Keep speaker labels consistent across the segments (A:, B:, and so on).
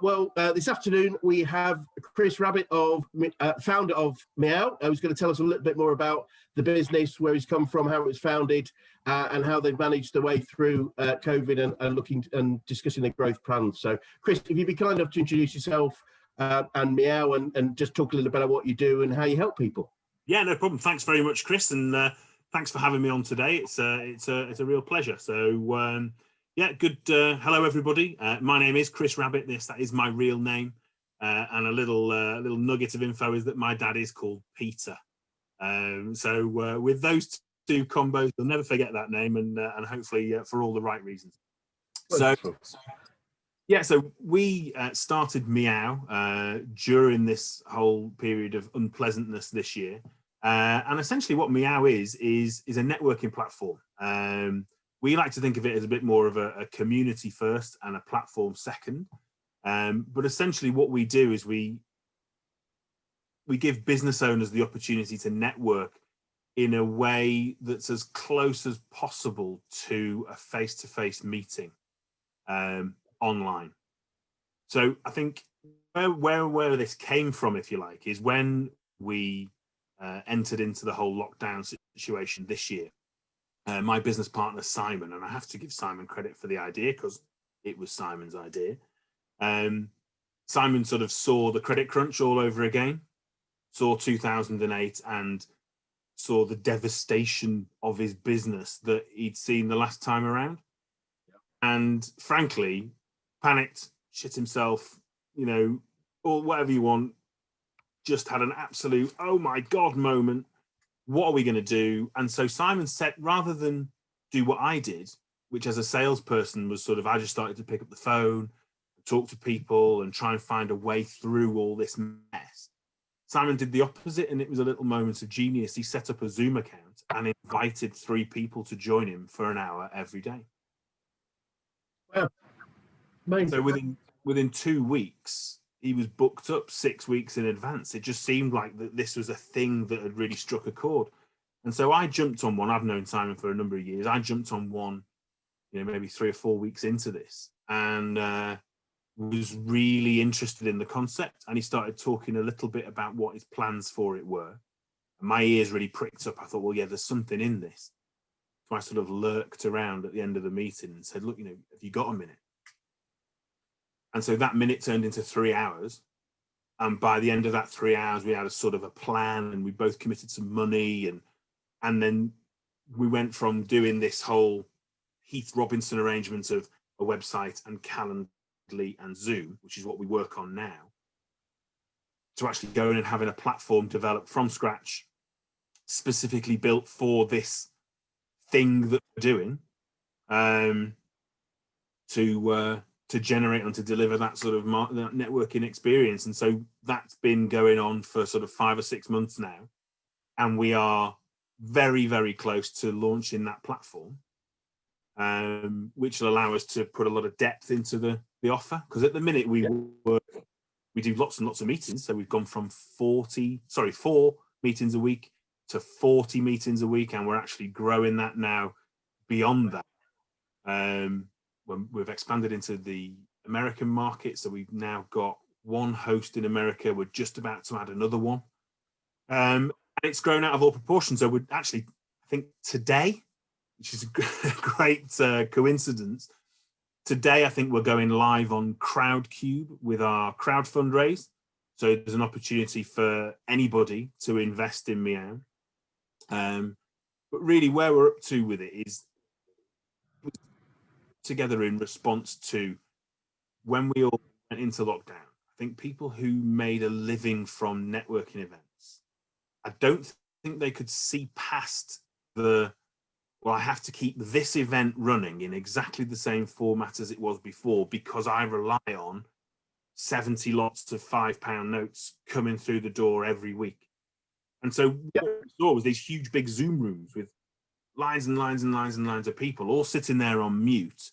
A: Well, this afternoon we have Chris Rabbitt, founder of Meeow, who's going to tell us a little bit more about the business, where he's come from, how it was founded, and how they've managed their way through COVID and looking and discussing their growth plans. So, Chris, if you'd be kind enough to introduce yourself and Meeow, and just talk a little bit about what you do and how you help people.
B: Yeah, no problem. Thanks very much, Chris, and thanks for having me on today. It's a real pleasure. So. Yeah, good. Hello, everybody. My name is Chris Rabbitt. That is my real name, and a little nugget of info is that my dad is called Peter. So with those two combos, you'll never forget that name, and hopefully for all the right reasons. So yeah, so we started Meeow during this whole period of unpleasantness this year, and essentially what Meeow is a networking platform. We like to think of it as a bit more of a community first and a platform second. But essentially what we do is we give business owners the opportunity to network in a way that's as close as possible to a face-to-face meeting online. So I think where this came from, if you like, is when we entered into the whole lockdown situation this year. My business partner, Simon, and I have to give Simon credit for the idea because it was Simon's idea. Simon sort of saw the credit crunch all over again, saw 2008 and saw the devastation of his business that he'd seen the last time around. Yeah. And frankly, panicked, shit himself, or whatever you want, just had an absolute, oh my God moment. What are we going to do? And so Simon said, rather than do what I did, which as a salesperson was I just started to pick up the phone, talk to people and try and find a way through all this mess. Simon did the opposite, and it was a little moment of genius. He set up a Zoom account and invited 3 people to join him for an hour every day.
A: Wow. Amazing.
B: So within 2 weeks, he was booked up 6 weeks in advance. It just seemed like that this was a thing that had really struck a chord. And so I jumped on one. I've known Simon for a number of years. I jumped on one, maybe 3 or 4 weeks into this, and was really interested in the concept. And he started talking a little bit about what his plans for it were. And my ears really pricked up. I thought, well, yeah, there's something in this. So I sort of lurked around at the end of the meeting and said, look, have you got a minute? And so that minute turned into 3 hours. And by the end of that 3 hours, we had a sort of a plan, and we both committed some money. And then we went from doing this whole Heath Robinson arrangement of a website and Calendly and Zoom, which is what we work on now, to actually going and having a platform developed from scratch, specifically built for this thing that we're doing, to generate and to deliver that sort of that networking experience. And so that's been going on for sort of 5 or 6 months now. And we are very, very close to launching that platform, which will allow us to put a lot of depth into the offer. Because at the minute we do lots and lots of meetings. So we've gone from 4 meetings a week to 40 meetings a week. And we're actually growing that now beyond that. When we've expanded into the American market, so we've now got 1 host in America. We're just about to add another one. And it's grown out of all proportion. So we're actually, I think today, which is a great coincidence, today I think we're going live on Crowdcube with our crowd fundraise. So there's an opportunity for anybody to invest in Meeow. But really where we're up to with it is together in response to when we all went into lockdown. I think people who made a living from networking events, I don't think they could see past well, I have to keep this event running in exactly the same format as it was before because I rely on 70 lots of £5 notes coming through the door every week. And so what we saw was these huge big Zoom rooms with lines and lines and lines and lines of people all sitting there on mute,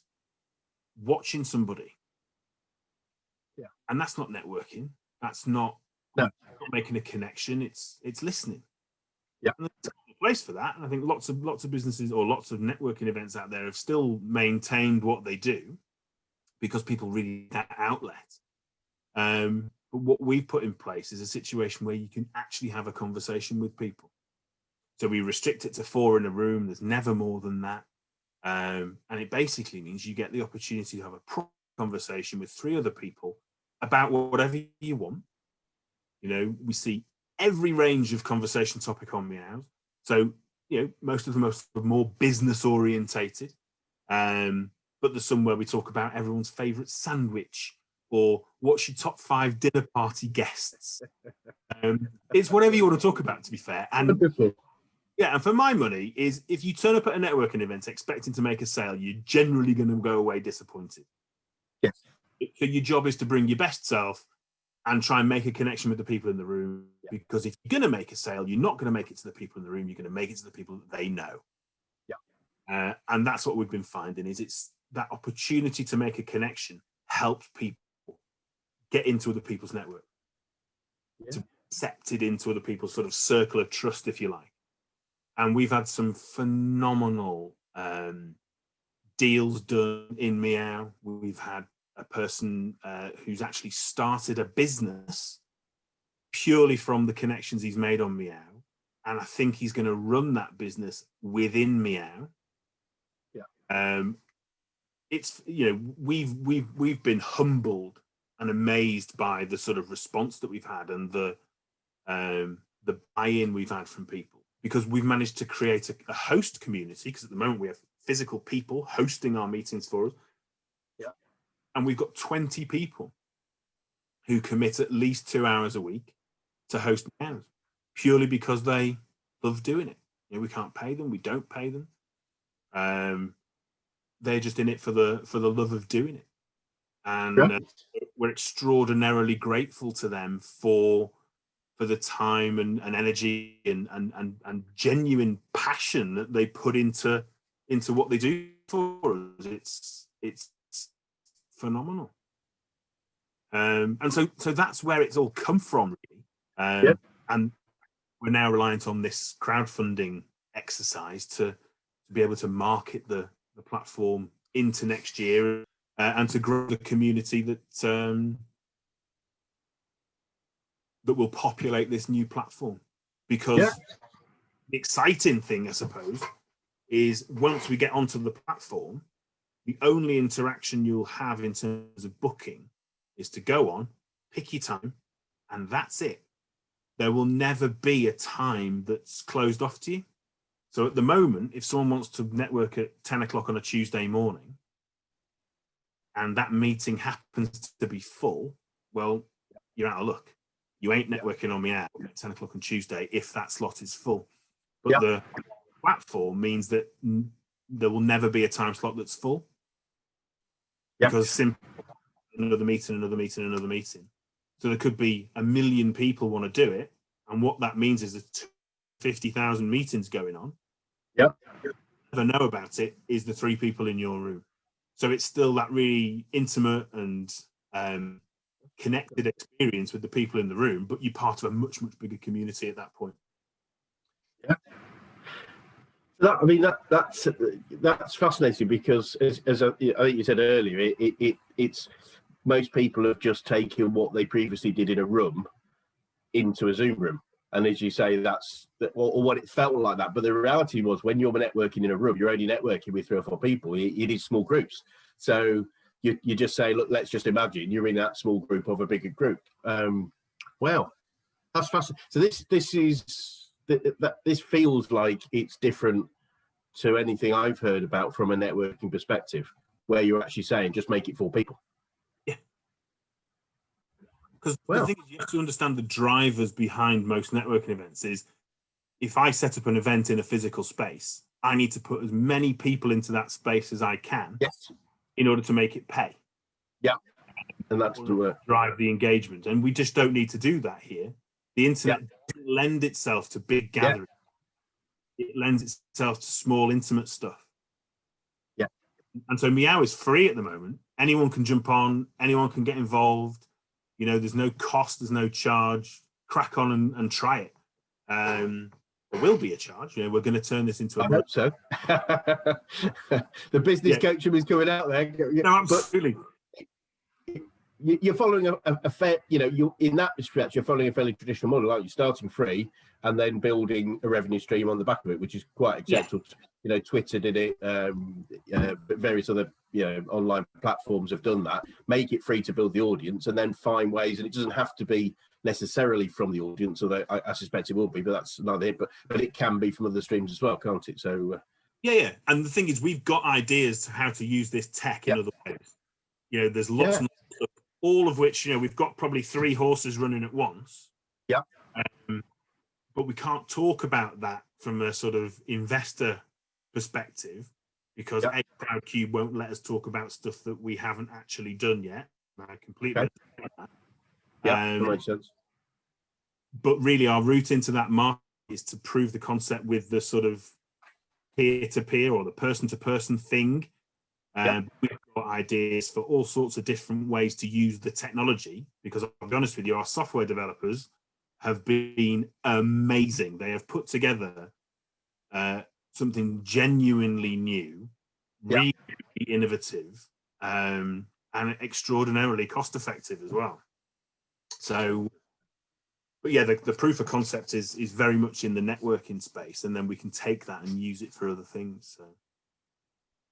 B: watching somebody.
A: Yeah.
B: And that's not networking. That's not making a connection. It's listening.
A: Yeah.
B: And there's a place for that. And I think lots of businesses or lots of networking events out there have still maintained what they do because people really need that outlet. But what we've put in place is a situation where you can actually have a conversation with people. So we restrict it to 4 in a room. There's never more than that. And it basically means you get the opportunity to have a proper conversation with 3 other people about whatever you want. You know, we see every range of conversation topic on Meow. So, you know, most of them are more business orientated. But there's some where we talk about everyone's favorite sandwich, or what's your top 5 dinner party guests. It's whatever you want to talk about, to be fair. And
A: Wonderful.
B: yeah, and for my money is, if you turn up at a networking event expecting to make a sale, you're generally going to go away disappointed.
A: Yes.
B: So your job is to bring your best self and try and make a connection with the people in the room. Yeah. Because if you're going to make a sale, you're not going to make it to the people in the room. You're going to make it to the people that they know. Yeah. And that's what we've been finding, is it's that opportunity to make a connection helps people get into other people's network, to be accepted into other people's sort of circle of trust, if you like. And we've had some phenomenal deals done in Meow. We've had a person who's actually started a business purely from the connections he's made on Meow. And I think he's going to run that business within Meow. Yeah. It's, you know, we've been humbled and amazed by the sort of response that we've had, and the buy-in we've had from people, because we've managed to create a host community, because at the moment we have physical people hosting our meetings for us. Yeah. And we've got 20 people who commit at least 2 hours a week to host Meows, purely because they love doing it. You know, we can't pay them, we don't pay them. They're just in it for the love of doing it. And we're extraordinarily grateful to them for the time and energy and genuine passion that they put into what they do for us. It's phenomenal. And so that's where it's all come from, really. And we're now reliant on this crowdfunding exercise to be able to market the platform into next year, and to grow the community that will populate this new platform. Because the exciting thing, I suppose, is once we get onto the platform, the only interaction you'll have in terms of booking is to go on, pick your time, and that's it. There will never be a time that's closed off to you. So at the moment, if someone wants to network at 10 o'clock on a Tuesday morning, and that meeting happens to be full, well, you're out of luck. You ain't networking on Meow at 10 o'clock on Tuesday if that slot is full. But the platform means that there will never be a time slot that's full. Because simply another meeting, another meeting, another meeting. So there could be 1 million people want to do it. And what that means is there's 50,000 meetings going on. You never know about it is the 3 people in your room. So it's still that really intimate and connected experience with the people in the room, but you're part of a much, much bigger community at that point.
A: I mean, that's fascinating, because as I think you said earlier, it's most people have just taken what they previously did in a room into a Zoom room. And as you say, or what it felt like that. But the reality was, when you're networking in a room, you're only networking with 3 or 4 people. It is small groups. So you just say, look, let's just imagine you're in that small group of a bigger group. Wow, that's fascinating. So this feels like it's different to anything I've heard about from a networking perspective, where you're actually saying just make it 4 people.
B: Because the thing is, you have to understand the drivers behind most networking events is, if I set up an event in a physical space, I need to put as many people into that space as I can in order to make it pay. And that's to drive the engagement. And we just don't need to do that here. The internet doesn't lend itself to big gatherings. It lends itself to small, intimate stuff. And so Meow is free at the moment. Anyone can jump on, anyone can get involved. You know, there's no cost, there's no charge. Crack on and try it. There will be a charge. You know, we're going to turn this into a...
A: I hope so. The business coaching is coming out there.
B: No, absolutely.
A: you're following a fair, you in that respect, you're following a fairly traditional model, like you're starting free and then building a revenue stream on the back of it, which is quite acceptable. Yeah. Twitter did it, but various other online platforms have done that. Make it free to build the audience, and then find ways, and it doesn't have to be necessarily from the audience, although I suspect it will be, but that's not it. But it can be from other streams as well, can't it? So
B: yeah. And the thing is, we've got ideas to how to use this tech in other ways. There's lots and lots of, all of which we've got probably 3 horses running at once.
A: Yeah.
B: But we can't talk about that from a sort of investor perspective because Crowdcube won't let us talk about stuff that we haven't actually done yet. I completely understand that.
A: Yeah, that makes sense.
B: But really, our route into that market is to prove the concept with the sort of peer-to-peer or the person-to-person thing. We've got ideas for all sorts of different ways to use the technology, because I'll be honest with you, our software developers have been amazing. They have put together something genuinely new, really innovative, and extraordinarily cost-effective as well. So, but yeah, the proof of concept is very much in the networking space, and then we can take that and use it for other things. So,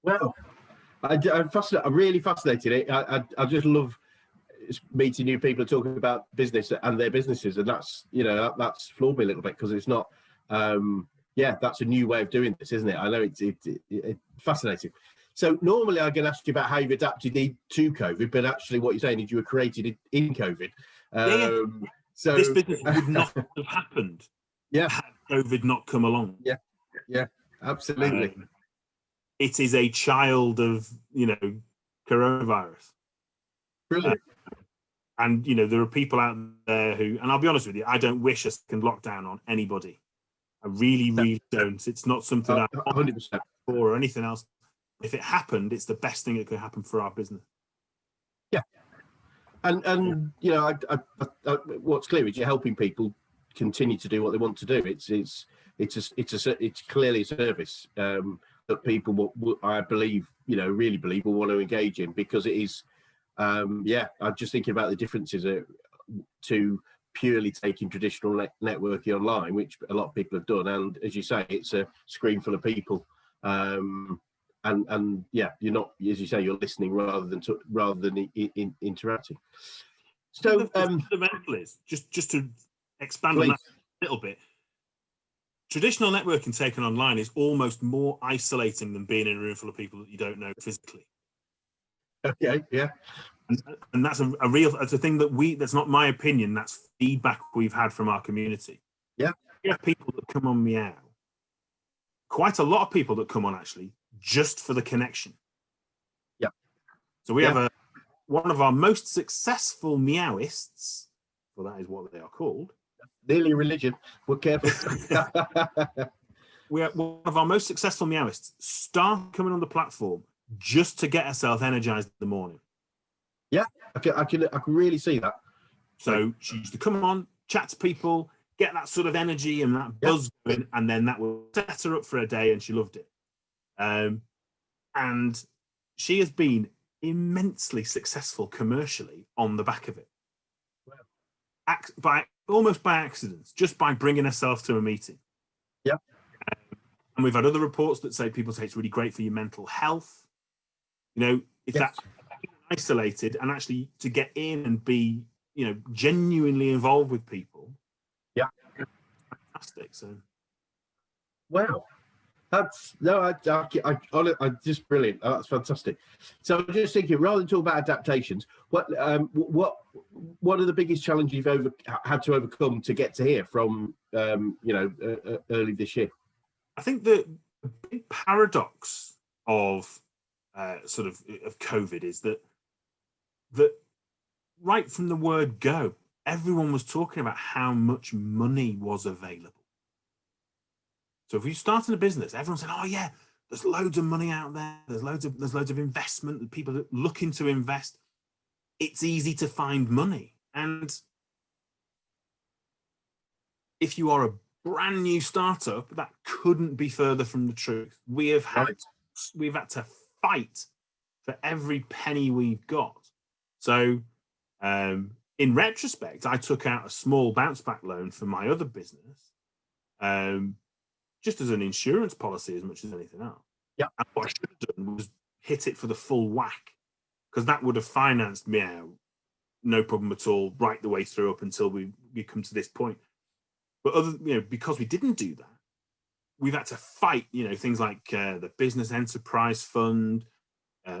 A: well, I'm fascinated. I'm really fascinated. I just love meeting new people and talking about business and their businesses, and that's that's floored me a little bit, because it's not. That's a new way of doing this, isn't it? I know it's fascinating. So normally I can ask you about how you've adapted to COVID, but actually what you're saying is you were created in COVID. So
B: this business would not have happened had COVID not come along.
A: Yeah, absolutely.
B: It is a child of coronavirus.
A: Brilliant.
B: And there are people out there who, and I'll be honest with you, I don't wish a second lockdown on anybody. I really don't. It's not something I
A: 100%
B: or anything else. If it happened, it's the best thing that could happen for our business.
A: Yeah, and what's clear is you're helping people continue to do what they want to do. It's clearly a service that people I believe really believe will want to engage in, because it is. I'm just thinking about the differences to purely taking traditional networking online, which a lot of people have done, and as you say, it's a screen full of people. You're not, as you say, you're listening rather than interacting. So
B: the fundamental is just to expand on that a little bit. Traditional networking taken online is almost more isolating than being in a room full of people that you don't know physically.
A: Okay, yeah,
B: and that's that's a thing that's not my opinion. That's feedback we've had from our community. Yeah, we have people that come on Meeow. Quite a lot of people that come on actually just for the connection.
A: Yeah.
B: So we have one of our most successful Meowists, well, that is what they are called.
A: Nearly a religion. We're careful.
B: We have one of our most successful Meowists start coming on the platform just to get herself energized in the morning.
A: Yeah, I can really see that.
B: So she used to come on, chat to people, get that sort of energy and that buzz going, and then that will set her up for a day, and she loved it. And she has been immensely successful commercially on the back of it. Wow. Almost by accident, just by bringing herself to a meeting.
A: Yeah.
B: And we've had other reports that say people say it's really great for your mental health. It's that isolated, and actually to get in and be, genuinely involved with people.
A: Yeah.
B: Fantastic. So.
A: Wow. That's I just brilliant. That's fantastic. So I'm just thinking, rather than talk about adaptations, what are the biggest challenges you've had to overcome to get to here from early this year?
B: I think the big paradox of of COVID is that right from the word go, everyone was talking about how much money was available. So if you start in a business, everyone said, "Oh yeah, there's loads of money out there. There's loads of investment. People are looking to invest. It's easy to find money." And if you are a brand new startup, that couldn't be further from the truth. We've had to fight for every penny we've got. So In retrospect, I took out a small bounce back loan for my other business, just as an insurance policy as much as anything else.
A: Yeah.
B: And what I should have done was hit it for the full whack, because that would have financed Meeow no problem at all right the way through up until we come to this point. But because we didn't do that, we've had to fight, things like the Business Enterprise Fund.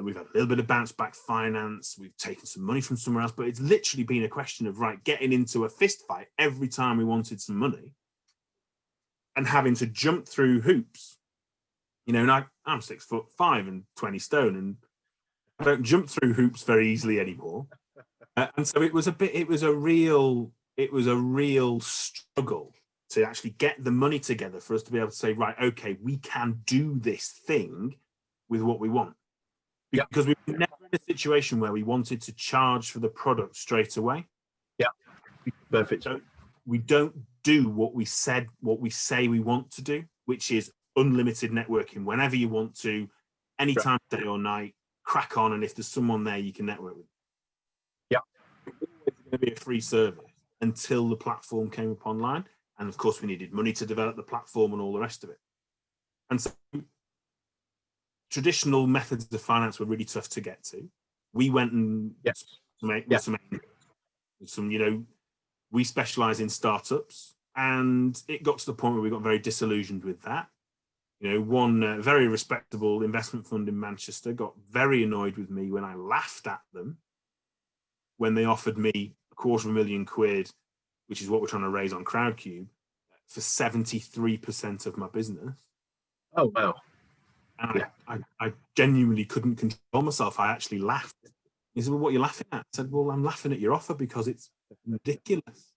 B: We've had a little bit of bounce back finance. We've taken some money from somewhere else, but it's literally been a question of getting into a fist fight every time we wanted some money, and having to jump through hoops. And I'm 6'5" and 20 stone, and I don't jump through hoops very easily anymore. And so it was a real struggle to actually get the money together for us to be able to say, right, okay, we can do this thing with what we want. Because we were never in a situation where we wanted to charge for the product straight away.
A: Yeah, perfect.
B: So we don't do what we say we want to do, which is unlimited networking whenever you want to, anytime, day or night, crack on, and if there's someone there you can network with.
A: Yeah.
B: It's going to be a free service until the platform came up online. And of course, we needed money to develop the platform and all the rest of it. And so traditional methods of finance were really tough to get to. We went and we specialize in startups, and it got to the point where we got very disillusioned with that. One very respectable investment fund in Manchester got very annoyed with me when I laughed at them when they offered me £250,000, which is what we're trying to raise on Crowdcube, for 73% of my business.
A: Oh, wow.
B: And I genuinely couldn't control myself. I actually laughed. He said, well, what are you laughing at? I said, well, I'm laughing at your offer because it's ridiculous.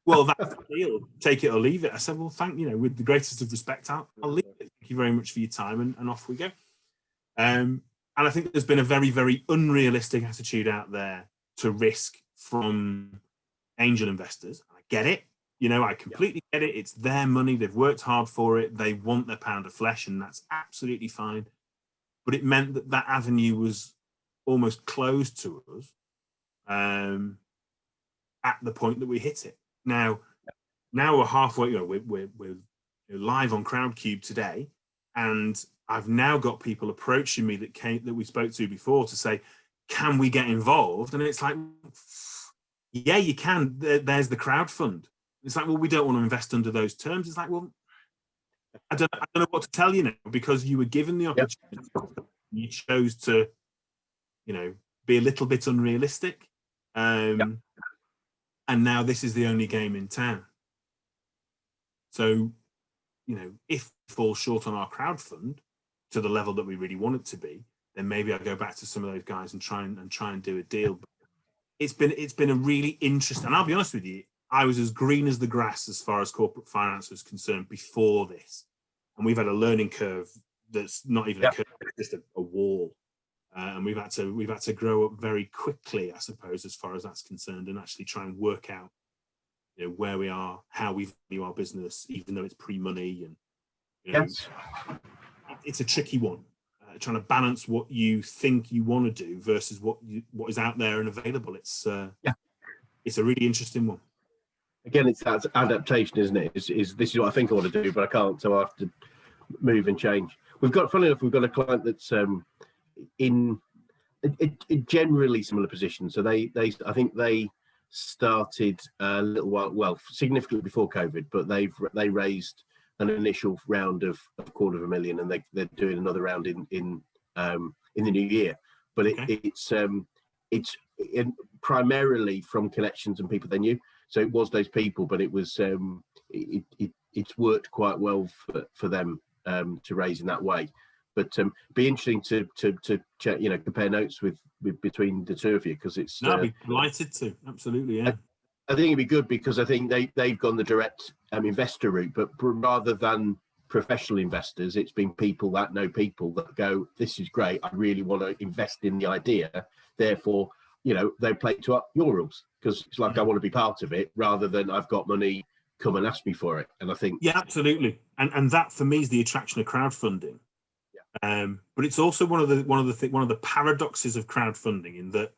B: Well, that's the deal. Take it or leave it. I said, well, with the greatest of respect, I'll leave it. Thank you very much for your time, and off we go. And I think there's been a very, very unrealistic attitude out there to risk from angel investors. I get it. I completely get it. It's their money. They've worked hard for it. They want their pound of flesh, and that's absolutely fine. But it meant that avenue was almost closed to us at the point that we hit it. Now we're halfway. We're live on Crowdcube today, and I've now got people approaching me that we spoke to before to say, "Can we get involved?" And it's like, yeah, you can. There's the crowd fund. It's like, well, we don't want to invest under those terms. It's like, well, I don't know what to tell you now, because you were given the opportunity. You chose to, be a little bit unrealistic. And now this is the only game in town. So, if we fall short on our crowd fund to the level that we really want it to be, then maybe I'll go back to some of those guys and try and do a deal. But it's been a really interesting, and I'll be honest with you, I was as green as the grass as far as corporate finance was concerned before this. And we've had a learning curve that's not even a curve, it's just a wall. And we've had to grow up very quickly, I suppose, as far as that's concerned, and actually try and work out, where we are, how we value our business, even though it's pre-money, and it's a tricky one. Trying to balance what you think you want to do versus what is out there and available. It's a really interesting one.
A: Again, it's that adaptation, isn't it? This is what I think I want to do, but I can't, so I have to move and change. Funnily enough, we've got a client that's in a generally similar position. So I think they started a little while, well, significantly before COVID, but they raised an initial round of $250,000, and they're doing another round in the new year. But it's primarily from connections and people they knew. So it was those people, but it was it's worked quite well for them to raise in that way. But be interesting to check, compare notes with between the two of you, because it's.
B: No, I'd be delighted to. Absolutely, yeah.
A: I think it'd be good, because I think they've gone the direct investor route, but rather than professional investors, it's been people that know people that go, this is great, I really want to invest in the idea. Therefore, they play to your rules, because it's like, I want to be part of it, rather than I've got money, come and ask me for it. And I think,
B: yeah, absolutely. And that for me is the attraction of crowdfunding. But it's also one of the paradoxes of crowdfunding, in that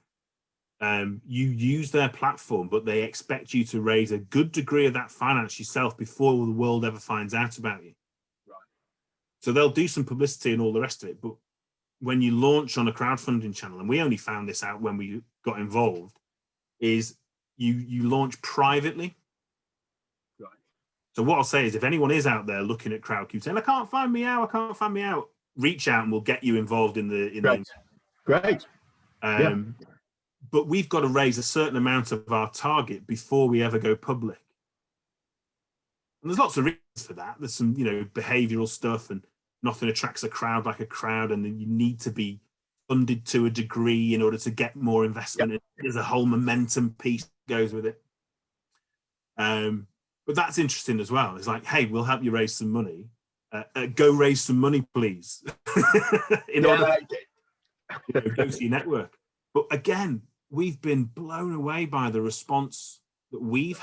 B: you use their platform, but they expect you to raise a good degree of that finance yourself before the world ever finds out about you.
A: Right.
B: So they'll do some publicity and all the rest of it, but when you launch on a crowdfunding channel, and we only found this out when we got involved, is you launch privately.
A: Right.
B: So what I'll say is, if anyone is out there looking at Crowdcube saying, I can't find Meeow, reach out and we'll get you involved in the
A: Great.
B: But we've got to raise a certain amount of our target before we ever go public. And there's lots of reasons for that. There's some, behavioral stuff, and nothing attracts a crowd like a crowd, and then you need to be funded to a degree in order to get more investment. Yep. There's a whole momentum piece that goes with it. But that's interesting as well. It's like, hey, we'll help you raise some money. Go raise some money, please. In order to go to your network. But again, we've been blown away by the response that we've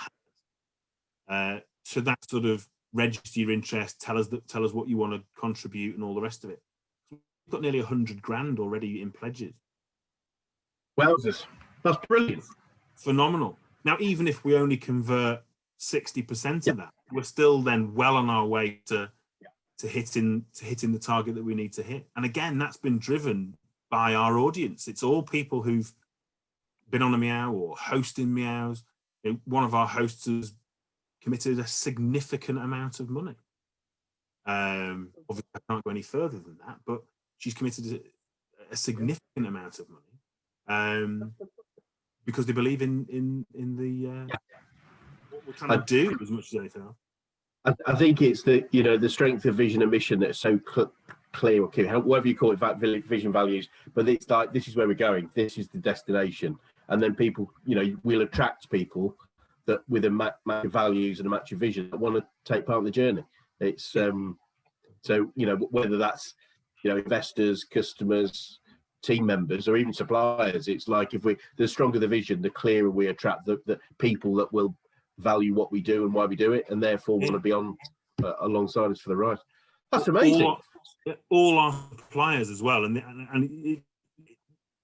B: had to that sort of register your interest, tell us what you want to contribute and all the rest of it. We've got nearly 100 grand already in pledges.
A: Wowzers. That's brilliant.
B: Phenomenal. Now, even if we only convert 60% of that, we're still then well on our way to hitting the target that we need to hit. And again, that's been driven by our audience. It's all people who've been on a Meow or hosting Meows. One of our hosts has committed a significant amount of money. Obviously, I can't go any further than that, but she's committed a significant amount of money because they believe in the what we're trying to do as much as anything else.
A: I think it's the strength of vision and mission that's so clear, or whatever you call it, vision, values. But it's like, this is where we're going. This is the destination, and then people, we'll attract people that with a match of values and a match of vision that want to take part in the journey. It's so whether that's investors, customers, team members, or even suppliers. It's like, the stronger the vision, the clearer we attract the people that will value what we do and why we do it, and therefore want to be on alongside us for the ride. That's amazing.
B: All our suppliers as well, and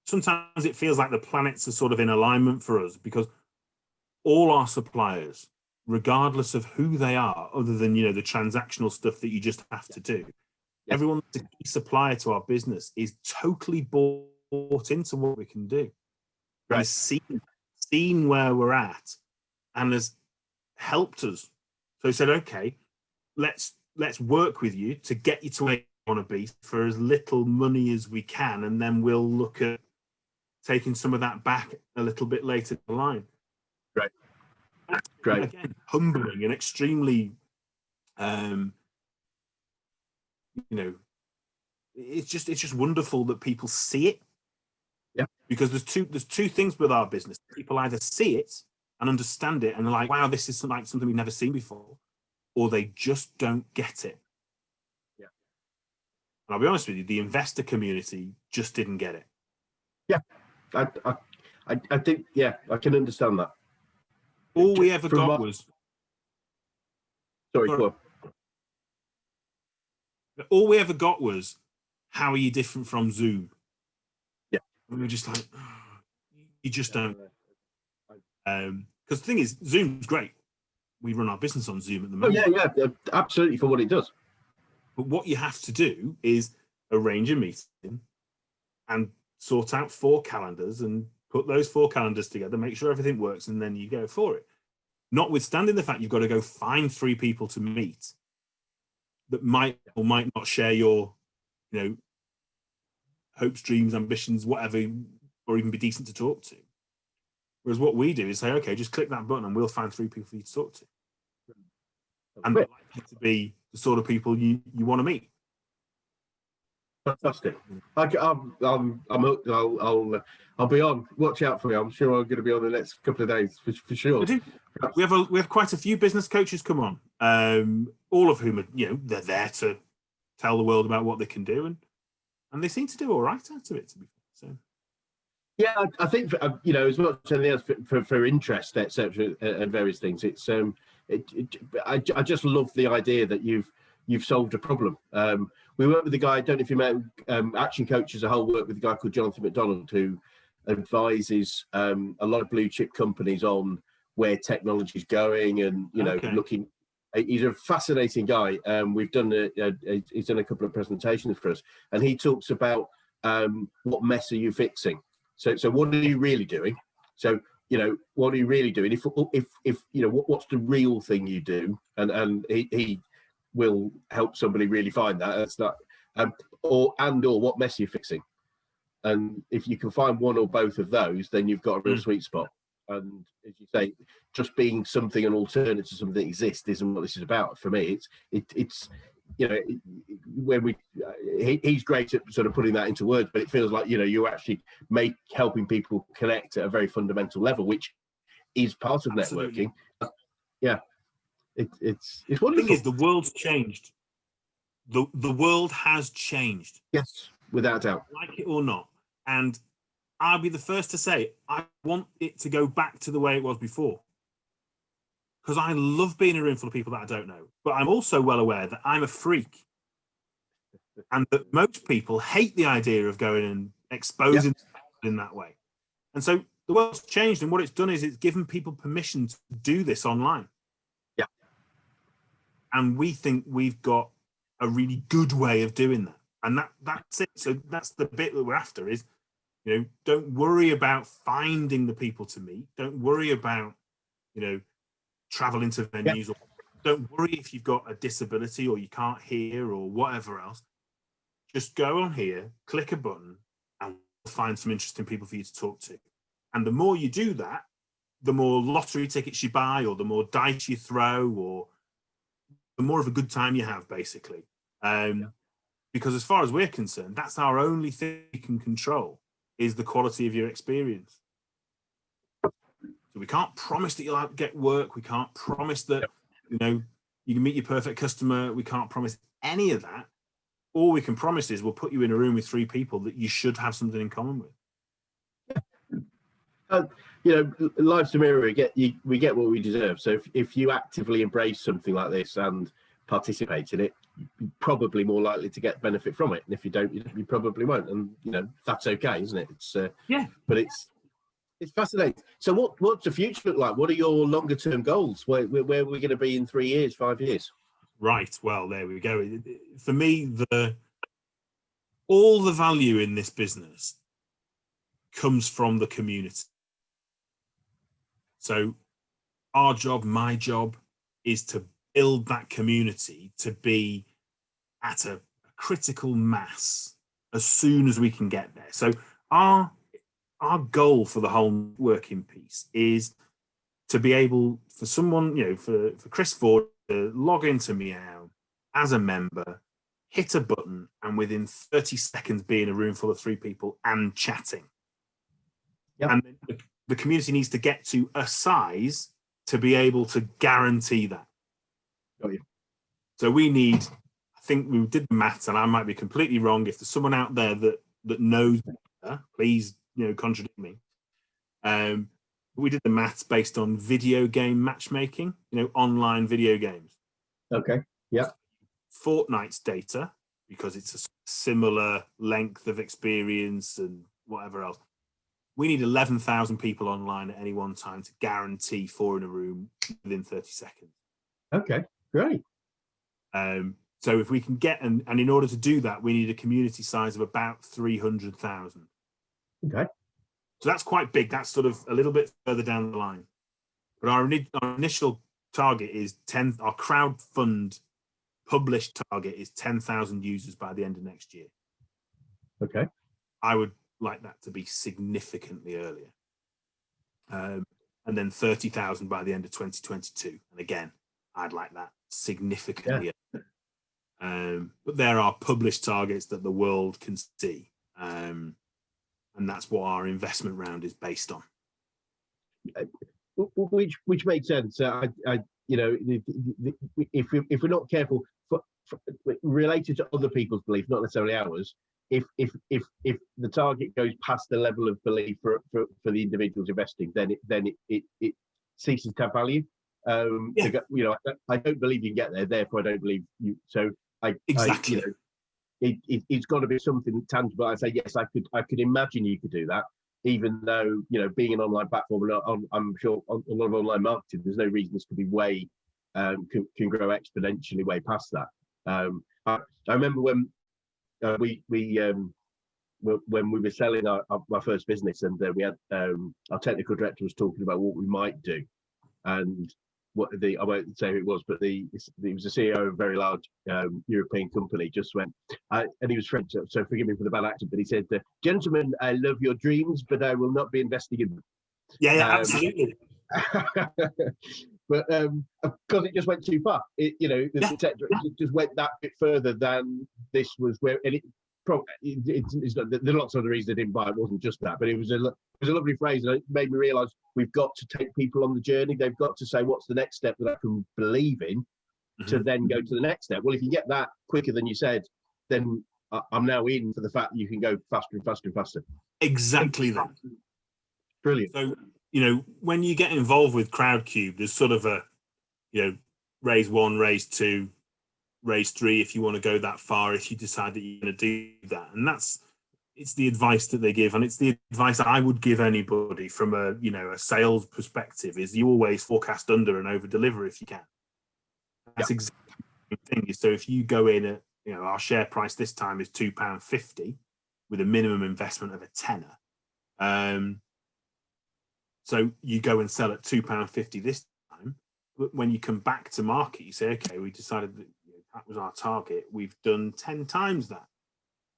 B: sometimes it feels like the planets are sort of in alignment for us, because all our suppliers, regardless of who they are, other than the transactional stuff that you just have to do, everyone that's a key supplier to our business is totally bought into what we can do, right? And has seen where we're at, and has helped us. So he said, okay, let's work with you to get you to where you want to be for as little money as we can, and then we'll look at taking some of that back a little bit later in the line.
A: Right. Great.
B: Again, humbling and extremely, it's just wonderful that people see it.
A: Yeah.
B: Because there's two things with our business. People either see it and understand it, and they're like, wow, this is like something we've never seen before, or they just don't get it.
A: Yeah.
B: And I'll be honest with you, the investor community just didn't get it.
A: Yeah. I think, I can understand that.
B: All we ever got was...
A: Sorry, go on.
B: All we ever got was, how are you different from Zoom?
A: Yeah.
B: And we were just like, you just don't. Because the thing is, Zoom's great. We run our business on Zoom at the moment.
A: Oh, yeah, absolutely, for what it does.
B: But what you have to do is arrange a meeting and sort out 4 calendars and put those 4 calendars together, make sure everything works, and then you go for it. Notwithstanding the fact you've got to go find 3 people to meet that might or might not share your, hopes, dreams, ambitions, whatever, or even be decent to talk to. Whereas what we do is say, okay, just click that button and we'll find 3 people for you to talk to. And they're likely to be the sort of people you want to meet.
A: Fantastic. I'm hooked. I'll be on. Watch out for me. I'm sure I'm going to be on the next couple of days for sure.
B: We have quite a few business coaches come on, all of whom are they're there to tell the world about what they can do, and they seem to do all right out of it, to be fair. So.
A: Yeah, I think as much as anything else for interest, etc., and various things. It's I just love the idea that you've solved a problem. We work with a guy, I don't know if you met him, Action Coach as a whole, work with a guy called Jonathan McDonald, who advises a lot of blue chip companies on where technology is going, and looking. He's a fascinating guy. He's done a couple of presentations for us, and he talks about what mess are you fixing. So what are you really doing? So what are you really doing? If what's the real thing you do? And he will help somebody really find that. That's not or what mess are you fixing? And if you can find one or both of those, then you've got a real sweet spot. And as you say, just being something an alternative to something that exists isn't what this is about. For me, it's when he's great at sort of putting that into words, but it feels like you're actually helping people connect at a very fundamental level, which is part of networking. Yeah, it's wonderful.
B: The thing is, the world's changed. The world has changed.
A: Yes, without doubt.
B: Like it or not. And I'll be the first to say, I want it to go back to the way it was before. Because I love being in a room full of people that I don't know. But I'm also well aware that I'm a freak. And that most people hate the idea of going and exposing in that way. And so the world's changed. And what it's done is it's given people permission to do this online.
A: Yeah.
B: And we think we've got a really good way of doing that. And that's it. So that's the bit that we're after is, don't worry about finding the people to meet. Don't worry about, travel into venues. Or don't worry if you've got a disability or you can't hear or whatever else. Just go on here, click a button, and find some interesting people for you to talk to. And the more you do that, the more lottery tickets you buy, or the more dice you throw, or the more of a good time you have, basically. Because as far as we're concerned, that's our only thing we can control, is the quality of your experience. So we can't promise that you'll get work. We can't promise that, you can meet your perfect customer. We can't promise any of that. All we can promise is we'll put you in a room with 3 people that you should have something in common with.
A: Life's a mirror. We get what we deserve. So if you actively embrace something like this and participate in it, you're probably more likely to get benefit from it. And if you don't, you probably won't. And that's okay, isn't it? It's but it's fascinating. So what's the future look like? What are your longer term goals? Where are we going to be in 3 years, 5 years?
B: Right. Well, there we go. For me, all the value in this business comes from the community. So our job, my job, is to build that community to be at a critical mass as soon as we can get there. So our goal for the whole working piece is to be able for someone, for Chris Ford to log into Meeow as a member, hit a button, and within 30 seconds be in a room full of 3 people and chatting. Yep. And the community needs to get to a size to be able to guarantee that.
A: Got you.
B: So we need, I think we did the maths, and I might be completely wrong. If there's someone out there that knows better, please, contradict me. We did the maths based on video game matchmaking, online video games.
A: Okay. Yeah.
B: Fortnite's data, because it's a similar length of experience and whatever else. We need 11,000 people online at any one time to guarantee 4 in a room within 30 seconds.
A: Okay, great.
B: So if we can get, and in order to do that, we need a community size of about 300,000.
A: Okay.
B: So that's quite big. That's sort of a little bit further down the line. But our initial target is 10, our crowdfund published target is 10,000 users by the end of next year.
A: Okay.
B: I would like that to be significantly earlier. And then 30,000 by the end of 2022. And again, I'd like that significantly earlier. But there are published targets that the world can see. And that's what our investment round is based on.
A: Which makes sense. If we're not careful, related to other people's belief, not necessarily ours, if the target goes past the level of belief for the individuals investing, then it ceases to have value. I don't believe you can get there, therefore I don't believe you. So it's got to be something tangible. I say yes, I could imagine you could do that. even though, being an online platform, and I'm sure a lot of online marketing, there's no reason this could be way, can grow exponentially way past that. I remember when when we were selling our first business, and we had our technical director was talking about what we might do, and I won't say who it was, but he was the CEO of a very large European company. Just went, and he was French, so forgive me for the bad accent, but he said, "Gentlemen, I love your dreams, but I will not be investing in them."
B: Yeah, absolutely.
A: But because it just went too far, it just went that bit further than this was where, and there's lots of other reasons they didn't buy it. It wasn't just that, but it was a lovely phrase, and it made me realise we've got to take people on the journey. They've got to say, what's the next step that I can believe in, to then go to the next step. Well, if you get that quicker than you said, then I'm now in for the fact that you can go faster and faster and faster.
B: Exactly that.
A: Brilliant.
B: So, when you get involved with Crowdcube, there's sort of a, raise 1, raise 2, raise 3 if you want to go that far, if you decide that you're going to do that. And it's the advice that they give, and it's the advice I would give anybody from a sales perspective, is you always forecast under and over deliver if you can. That's exactly the thing. So if you go in at, our share price this time is £2.50 with a minimum investment of a tenner. So you go and sell at £2.50 this time. But when you come back to market, you say, okay, we decided that was our target. We've done 10 times that.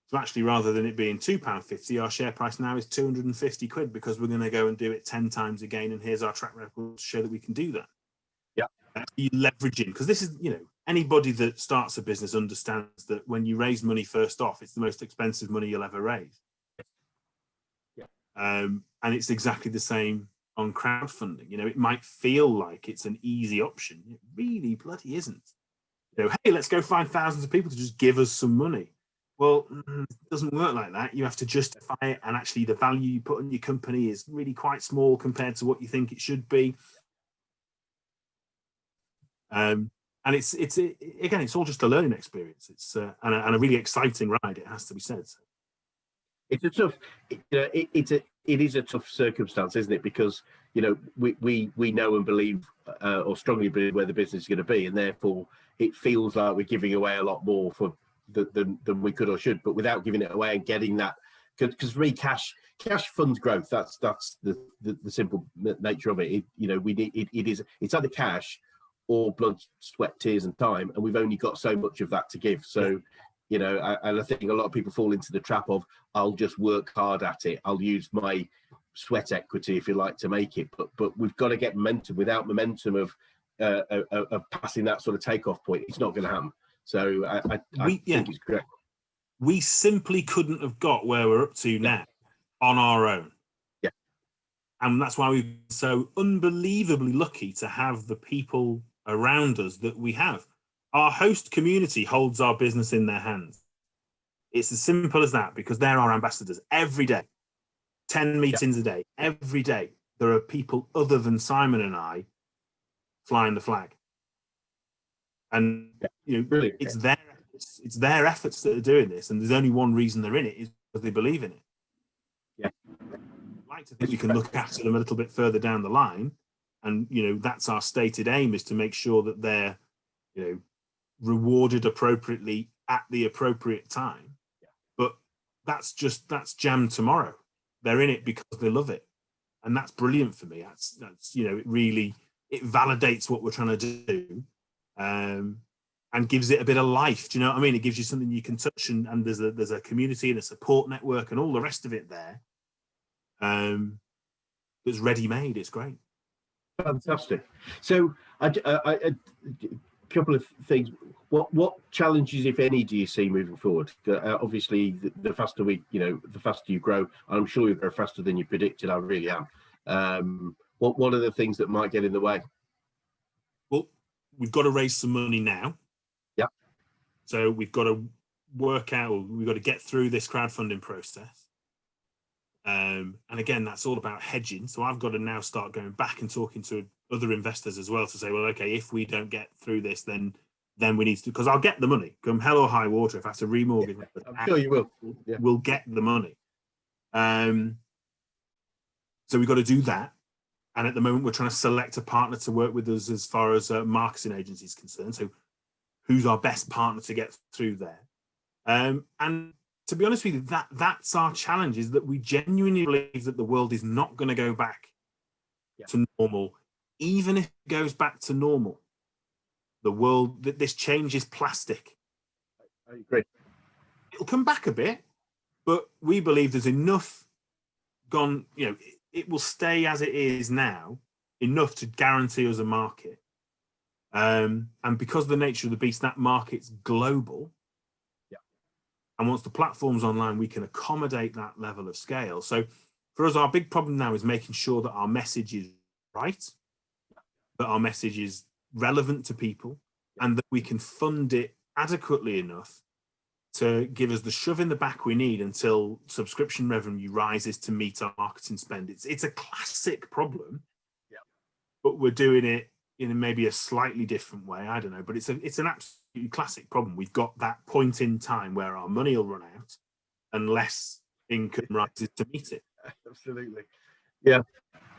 B: So actually, rather than it being £2.50, our share price now is £250 because we're going to go and do it 10 times again. And here's our track record to show that we can do that.
A: Yeah.
B: You leveraging, because this is, anybody that starts a business understands that when you raise money first off, it's the most expensive money you'll ever raise.
A: Yeah.
B: And it's exactly the same on crowdfunding. It might feel like it's an easy option. It really bloody isn't. Hey, let's go find thousands of people to just give us some money. Well, it doesn't work like that. You have to justify it, and actually the value you put on your company is really quite small compared to what you think it should be. And it's all just a learning experience. It's and a really exciting ride, it has to be said.
A: It's a tough, it is a tough circumstance, isn't it? Because we know and believe, or strongly believe, where the business is going to be, and therefore it feels like we're giving away a lot more than we could or should, but without giving it away and getting that, because for me, cash funds growth. That's the simple nature of it. It's either cash or blood, sweat, tears, and time, and we've only got so much of that to give. So. And I think a lot of people fall into the trap of, I'll just work hard at it. I'll use my sweat equity, if you like, to make it. But we've got to get momentum. Without momentum of passing that sort of takeoff point, it's not going to happen. So I think it's correct.
B: We simply couldn't have got where we're up to now on our own.
A: Yeah.
B: And that's why we're so unbelievably lucky to have the people around us that we have. Our host community holds our business in their hands. It's as simple as that, because they're our ambassadors every day. 10 meetings a day. Every day, there are people other than Simon and I flying the flag. And
A: brilliant.
B: It's their efforts that are doing this, and there's only one reason they're in it, is because they believe in it.
A: Yeah.
B: I'd like to think we can look after them a little bit further down the line, and that's our stated aim, is to make sure that they're rewarded appropriately at the appropriate time. But that's jam tomorrow. They're in it because they love it, and that's brilliant for me. That's it validates what we're trying to do, and gives it a bit of life. Do you know what I mean? It gives you something you can touch, and there's a community and a support network and all the rest of it there. It's ready made. It's great.
A: Fantastic. So a couple of things. What challenges, if any, do you see moving forward? Obviously, the faster the faster you grow, I'm sure you'll grow faster than you predicted. I really am. What are the things that might get in the way?
B: Well, we've got to raise some money now.
A: Yeah.
B: So we've got to we've got to get through this crowdfunding process. And again, that's all about hedging. So I've got to now start going back and talking to other investors as well to say, well, okay, if we don't get through this, then we need to, because I'll get the money. Come hell or high water, if I have to remortgage,
A: I'm sure you will. Yeah.
B: We'll get the money. So we've got to do that. And at the moment, we're trying to select a partner to work with us as far as marketing agency is concerned. So who's our best partner to get through there? And to be honest with you, that's our challenge, is that we genuinely believe that the world is not going to go back to normal. Even if it goes back to normal, the world, that this change is plastic.
A: I agree.
B: It'll come back a bit, but we believe there's enough gone, it will stay as it is now, enough to guarantee us a market. And because of the nature of the beast, that market's global. And once the platform's online, we can accommodate that level of scale. So for us, our big problem now is making sure that our message is right, that our message is relevant to people, and that we can fund it adequately enough to give us the shove in the back we need until subscription revenue rises to meet our marketing spend. It's a classic problem, but we're doing it in maybe a slightly different way. I don't know, but it's an absolutely classic problem. We've got that point in time where our money will run out unless income rises to meet it.
A: Absolutely. Yeah,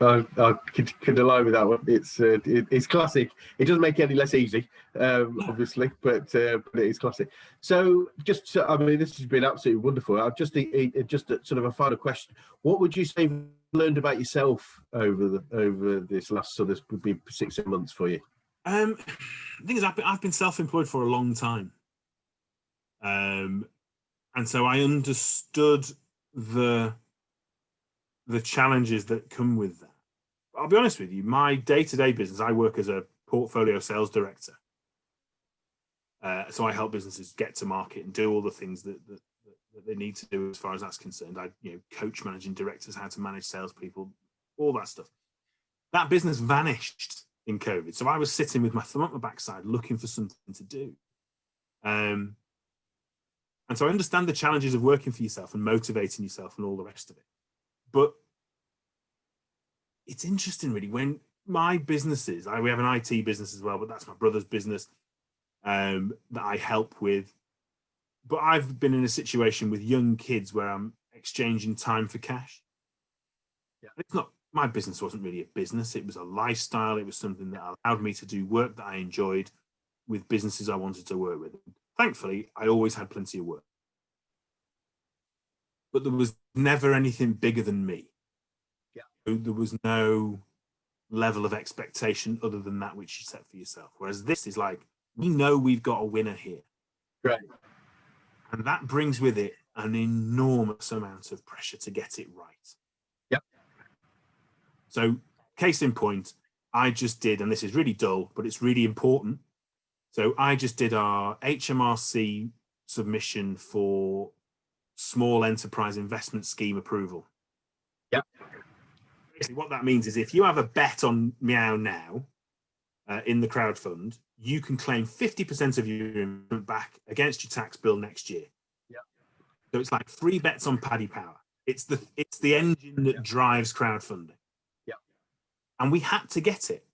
A: I could align with that one. It's classic. It doesn't make it any less easy, obviously, but it is classic. So I mean, this has been absolutely wonderful. Just sort of a final question. What would you say you've learned about yourself over this last sort of would be 6 months for you?
B: The thing is, I've been self-employed for a long time, and so I understood the challenges that come with that. I'll be honest with you, my day-to-day business, I work as a portfolio sales director. So I help businesses get to market and do all the things that they need to do as far as that's concerned. I coach managing directors how to manage salespeople, all that stuff. That business vanished in COVID. So I was sitting with my thumb up my backside looking for something to do. And so I understand the challenges of working for yourself and motivating yourself and all the rest of it. But it's interesting, really, when my businesses, we have an IT business as well, but that's my brother's business that I help with. But I've been in a situation with young kids where I'm exchanging time for cash. It's not, my business wasn't really a business. It was a lifestyle. It was something that allowed me to do work that I enjoyed with businesses I wanted to work with. Thankfully, I always had plenty of work. But there was never anything bigger than me. There was no level of expectation other than that which you set for yourself. Whereas this is like, we know we've got a winner here.
A: Right.
B: And that brings with it an enormous amount of pressure to get it right.
A: Yep.
B: So case in point, I just did, and this is really dull, but it's really important. So I just did our HMRC submission for small enterprise investment scheme approval.
A: Yeah.
B: Basically, what that means is if you have a bet on Meow now in the crowdfund, you can claim 50% of your investment back against your tax bill next year.
A: Yeah.
B: So it's like free bets on Paddy Power. It's the engine that drives crowdfunding.
A: Yeah.
B: And we had to get it.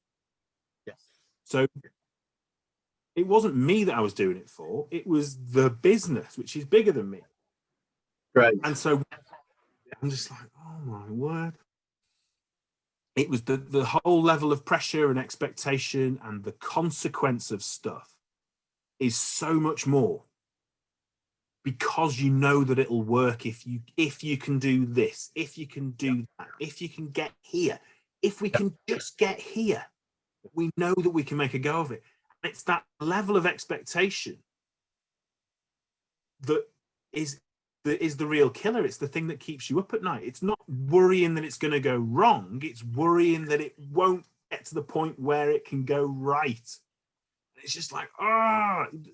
A: Yes.
B: So it wasn't me that I was doing it for. It was the business, which is bigger than me.
A: Right.
B: And so I'm just like, oh my word. It was the whole level of pressure and expectation, and the consequence of stuff is so much more, because you know that it'll work if you can do this, if you can do that, if you can get here, if we can just get here, we know that we can make a go of it. And it's that level of expectation that is the real killer. It's the thing that keeps you up at night. It's not worrying that it's going to go wrong. It's worrying that it won't get to the point where it can go right. It's just like,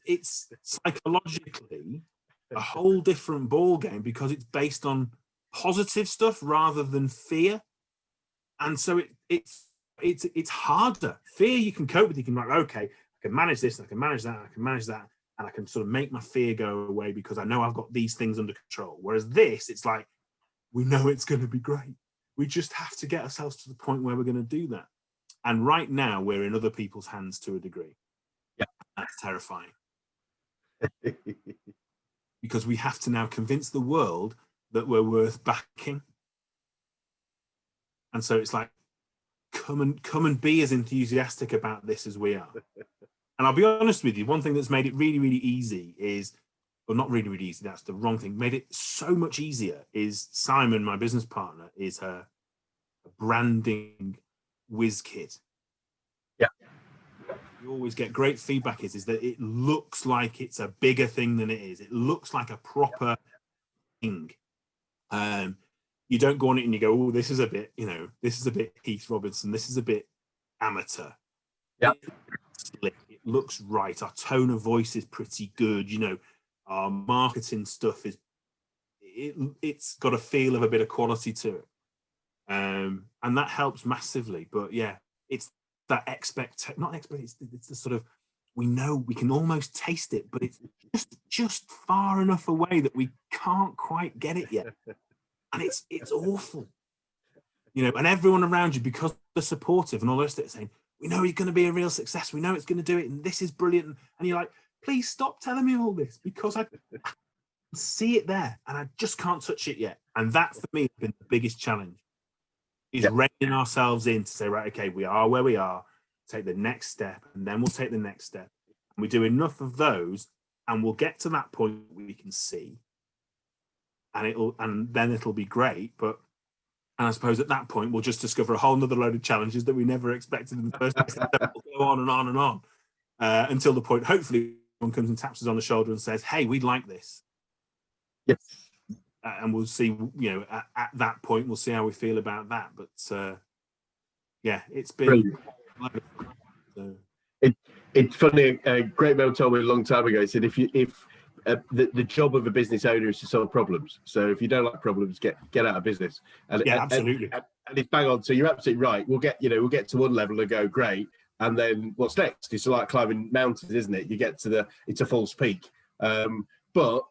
B: it's psychologically a whole different ball game, because it's based on positive stuff rather than fear. And so it's harder. Fear you can cope with. You can like, okay, I can manage this, I can manage that, I can manage that. And I can sort of make my fear go away because I know I've got these things under control. Whereas this, it's like, we know it's going to be great. We just have to get ourselves to the point where we're going to do that. And right now, we're in other people's hands to a degree. Yeah, that's terrifying. Because we have to now convince the world that we're worth backing. And so it's like, come and be as enthusiastic about this as we are. And I'll be honest with you, one thing that's made it really, really easy is, well, not really, really easy, that's the wrong thing, made it so much easier is Simon, my business partner, is a branding whiz kid.
A: Yeah.
B: You always get great feedback is that it looks like it's a bigger thing than it is. It looks like a proper thing. You don't go on it and you go, oh, this is a bit, this is a bit Heath Robinson, this is a bit amateur.
A: Yeah.
B: It looks right. Our tone of voice is pretty good. Our marketing stuff it's got a feel of a bit of quality to it. And that helps massively. But yeah, it's that it's the sort of, we know we can almost taste it, but it's just far enough away that we can't quite get it yet. And it's awful. And everyone around you, because they're supportive and all the rest of it, saying, we know you're going to be a real success. We know it's going to do it. And this is brilliant. And you're like, please stop telling me all this, because I see it there and I just can't touch it yet. And that for me has been the biggest challenge, is reining ourselves in to say, right, okay, we are where we are, take the next step, and then we'll take the next step. And we do enough of those and we'll get to that point we can see, and then it'll be great. And I suppose at that point, we'll just discover a whole nother load of challenges that we never expected in the first place. We'll go on and on and on until the point, hopefully, someone comes and taps us on the shoulder and says, hey, we'd like this.
A: Yes.
B: And we'll see, at that point, we'll see how we feel about that. But yeah, it's been...
A: It's funny, Great Mel told me a long time ago, he said, the job of a business owner is to solve problems. So if you don't like problems, get out of business.
B: Absolutely.
A: And it's bang on. So you're absolutely right. We'll get to one level and go, great. And then what's next? It's like climbing mountains, isn't it? You get to it's a false peak. But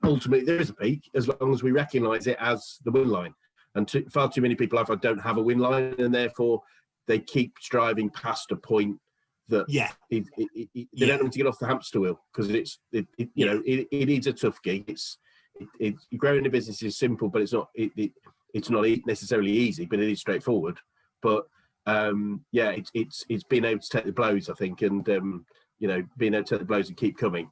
A: ultimately there is a peak, as long as we recognize it as the win line. And far too many people don't have a win line, and therefore they keep striving past a point that they don't want to get off the hamster wheel, because it is a tough gig. Growing a business is simple, but it's not necessarily easy, but it is straightforward. But it's being able to take the blows, I think, and being able to take the blows and keep coming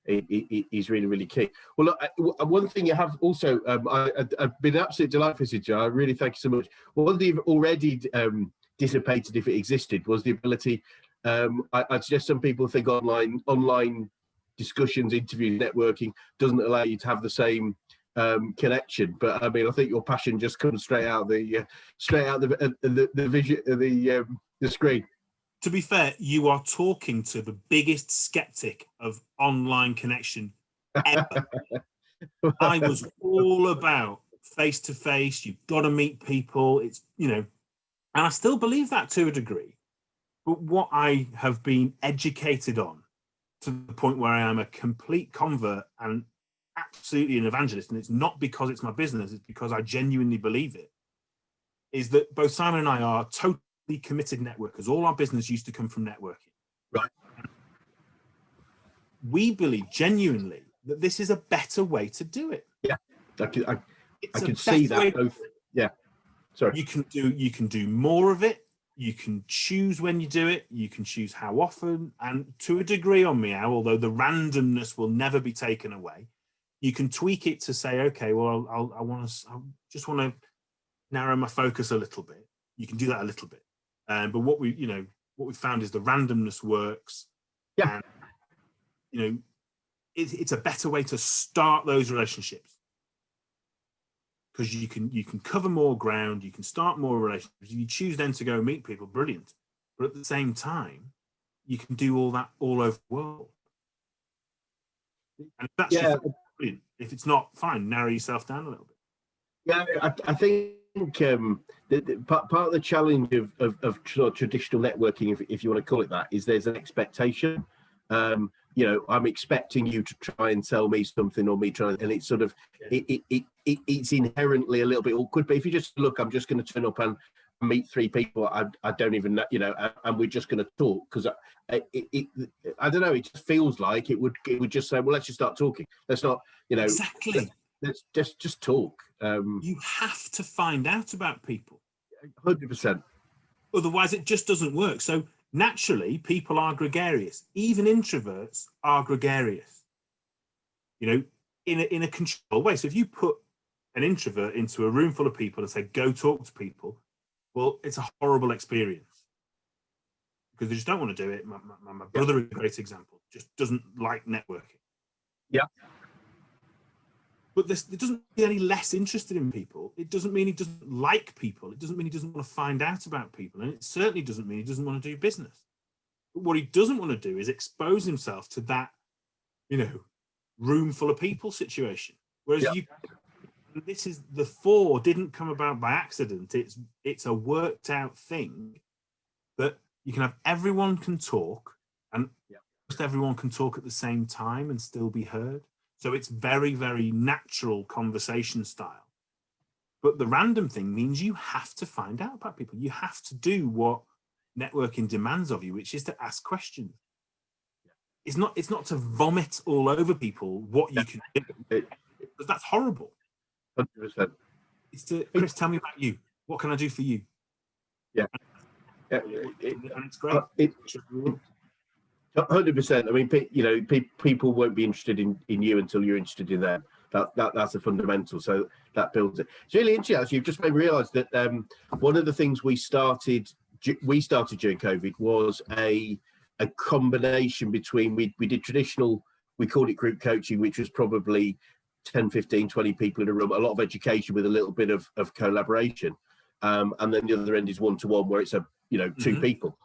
A: is really, really key. Well, look, one thing you have also, I've been absolutely delighted with you. I really thank you so much. One thing you've already dissipated, if it existed, was the ability, I'd suggest some people think online discussions, interviews, networking doesn't allow you to have the same connection, but I mean, I think your passion just comes straight out the vision, the screen.
B: To be fair, you are talking to the biggest skeptic of online connection ever. I was all about face-to-face. You've got to meet people. It's, and I still believe that to a degree. But what I have been educated on, to the point where I am a complete convert and absolutely an evangelist, and it's not because it's my business, it's because I genuinely believe it, is that both Simon and I are totally committed networkers. All our business used to come from networking.
A: Right.
B: We believe genuinely that this is a better way to do it.
A: Yeah, I can see that. Both. Yeah. Sorry.
B: You can do more of it. You can choose when you do it. You can choose how often, and to a degree on Meeow, although the randomness will never be taken away, you can tweak it to say, okay, well, I just want to narrow my focus a little bit. You can do that a little bit. But what we found is the randomness works.
A: Yeah.
B: And, it's a better way to start those relationships, because you can cover more ground, you can start more relationships. If you choose then to go meet people, brilliant. But at the same time, you can do all that all over the world. And if that's brilliant. If it's not, fine, narrow yourself down a little bit.
A: Yeah, I think part of the challenge of traditional networking, if you want to call it that, is there's an expectation. I'm expecting you to try and sell me something, or me trying, and it's sort of it's inherently a little bit awkward. But if you just look, I'm just going to turn up and meet three people I don't even know, and we're just going to talk, because I don't know, it just feels like it would just say, well, let's just start talking. Let's not,
B: exactly.
A: Let's just talk.
B: You have to find out about people.
A: 100%.
B: Otherwise, it just doesn't work. So naturally, people are gregarious. Even introverts are gregarious, you know, in a controlled way. So if you put an introvert into a room full of people and say, go talk to people, well, it's a horrible experience because they just don't want to do it. My brother is a great example, just doesn't like networking.
A: Yeah.
B: But it doesn't mean any less interested in people. It doesn't mean he doesn't like people. It doesn't mean he doesn't want to find out about people. And it certainly doesn't mean he doesn't want to do business. But what he doesn't want to do is expose himself to that, you know, room full of people situation. Whereas this is, the 4 didn't come about by accident. It's a worked out thing that you can have, everyone can talk, and almost everyone can talk at the same time and still be heard. So it's very, very natural conversation style. But the random thing means you have to find out about people. You have to do what networking demands of you, which is to ask questions. It's not to vomit all over people what you can do, because that's horrible.
A: 100%.
B: It's to, Chris, tell me about you. What can I do for you?
A: Yeah.
B: And it's great.
A: 100%. I mean, you know, people won't be interested in you until you're interested in them. That's a fundamental. So that builds it. It's really interesting. Actually, you've just made me realise that one of the things we started during COVID was a combination between, we did traditional, we called it group coaching, which was probably 10, 15, 20 people in a room, a lot of education with a little bit of collaboration. And then the other end is one-to-one, where it's 2 people.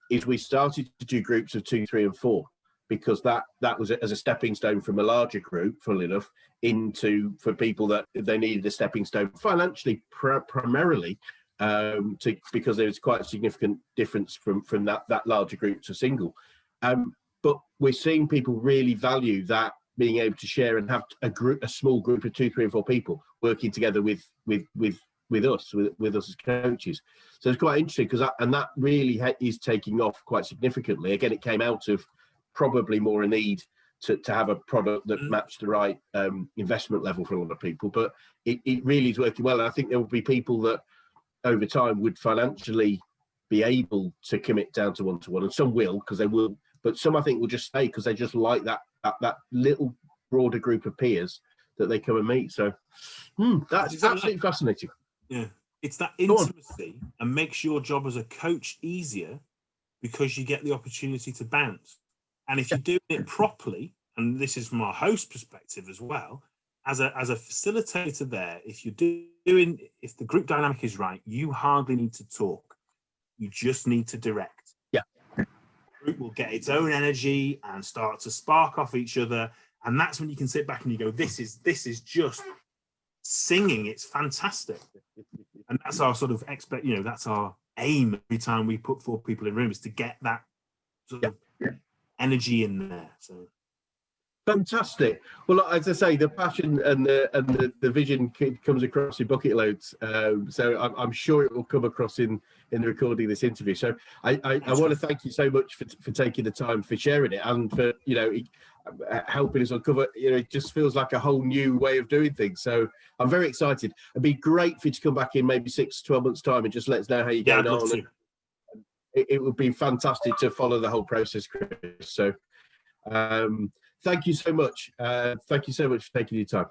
A: Is we started to do groups of 2, 3, and 4, because that was as a stepping stone from a larger group, funnily enough, for people that they needed a stepping stone financially, primarily, because there was quite a significant difference from that larger group to single. But we're seeing people really value that, being able to share and have a small group of 2, 3, and 4 people working together with us as coaches. So it's quite interesting, because that really is taking off quite significantly. Again, it came out of probably more a need to have a product that matched the right investment level for a lot of people, but it really is working well. And I think there will be people that over time would financially be able to commit down to one-to-one, and some will, because they will, but some I think will just stay because they just like that little broader group of peers that they come and meet. So that's absolutely fascinating.
B: Yeah, it's that intimacy and makes your job as a coach easier, because you get the opportunity to bounce. And if you're doing it properly, and this is from our host perspective as well, as a facilitator there, if the group dynamic is right, you hardly need to talk. You just need to direct.
A: Yeah.
B: The group will get its own energy and start to spark off each other. And that's when you can sit back and you go, this is just singing. It's fantastic. And that's our sort of that's our aim every time we put 4 people in a room, is to get that sort of energy in there. So
A: fantastic. Well, as I say, the passion and the vision comes across in bucket loads. So I'm sure it will come across in the recording of this interview. So I want to thank you so much for taking the time, for sharing it, and for helping us uncover. It just feels like a whole new way of doing things. So I'm very excited. It'd be great for you to come back in maybe 6 to 12 months' time and just let us know how you're going on. It would be fantastic to follow the whole process, Chris. So thank you so much. Thank you so much for taking your time.